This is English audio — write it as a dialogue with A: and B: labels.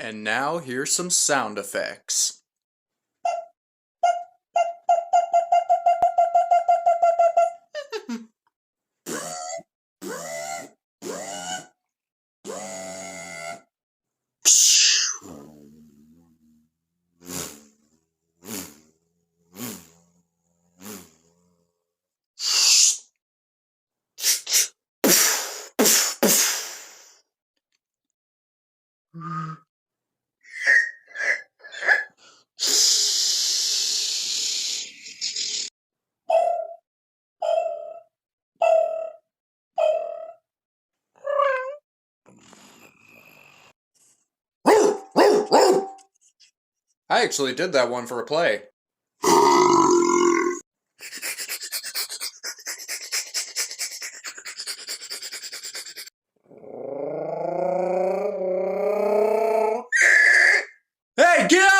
A: And now here's some sound effects. I actually did that one for a play. Hey, get